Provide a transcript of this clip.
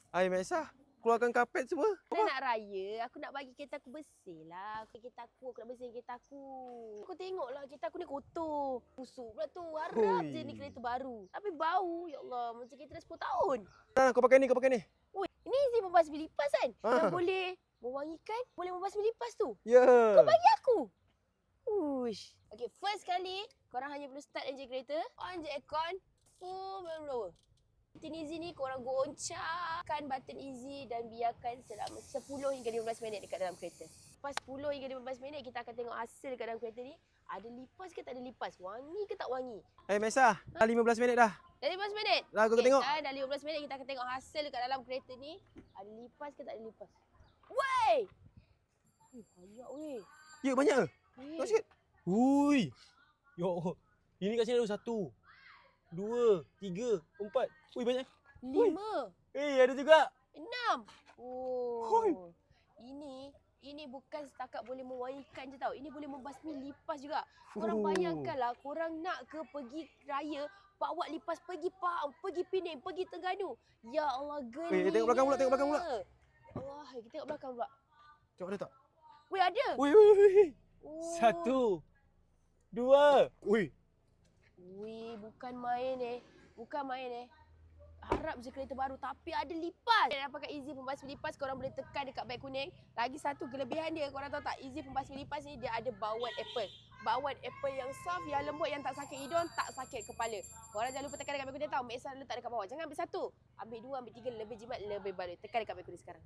Hai Mek Sah, keluarkan kapet semua. Dah nak raya, aku nak bagi kereta aku bersih lah. Kereta aku nak bersihin kereta aku. Aku tengoklah kereta aku ni kotor. Busuk pula tu. Harap Hui. je ni kereta baru. Tapi bau, ya Allah. Macam kereta dah 10 tahun. Nah, kau pakai ni. Ui, ini izin membasmi lipas kan? Ha. Yang boleh mewangikan, boleh membasmi lipas tu. Ya. Kau bagi aku. Uish. Okay, first kali, korang hanya perlu start enjin kereta. On je aircon. Full blower. Button easy ni korang goncangkan button easy dan biarkan selama 10 hingga 15 minit dekat dalam kereta. Lepas 10 hingga 15 minit kita akan tengok hasil dekat dalam kereta ni. Ada lipas ke tak ada lipas? Wangi ke tak wangi? Hai Mek Sah, dah 15 minit dah. Dah 15 minit? Dah aku tengok. Sekarang dah 15 minit kita akan tengok hasil dekat dalam kereta ni. Ada lipas ke tak ada lipas? Wey! Banyak weh. Ya, banyak ke? Weh. Kau sikit. Hui. Ya Allah. Ini kat sini ada 1, 2, 3, 4. Ui, banyak. 5. Ada juga. 6. Oh. Hoi. Ini bukan setakat boleh mewangikan je tau. Ini boleh membasmi lipas juga. Korang Oh. bayangkanlah, korang nak ke pergi raya, bawa lipas pergi Pahang, pergi Pening, pergi Terengganu. Ya Allah, gelinya. tengok belakang pula. Allah, kita tengok belakang pula. Tengok ada tak? Weh, ada. Ui. Oh. 1, 2. Ui. Weh, bukan main. Bukan main. Harap je kereta baru tapi ada lipas. Dah pakai Easy pembasmi lipas, korang boleh tekan dekat beg kuning. Lagi satu kelebihan dia, korang tahu tak, Easy pembasmi lipas ni dia ada bawang apple. Bawang apple yang soft, yang lembut, yang tak sakit hidung, tak sakit kepala. Korang jangan lupa tekan dekat beg kuning tau. Mek Sah letak dekat bawah. Jangan ambil 1. Ambil 2, ambil 3, lebih jimat, lebih baru. Tekan dekat beg kuning sekarang.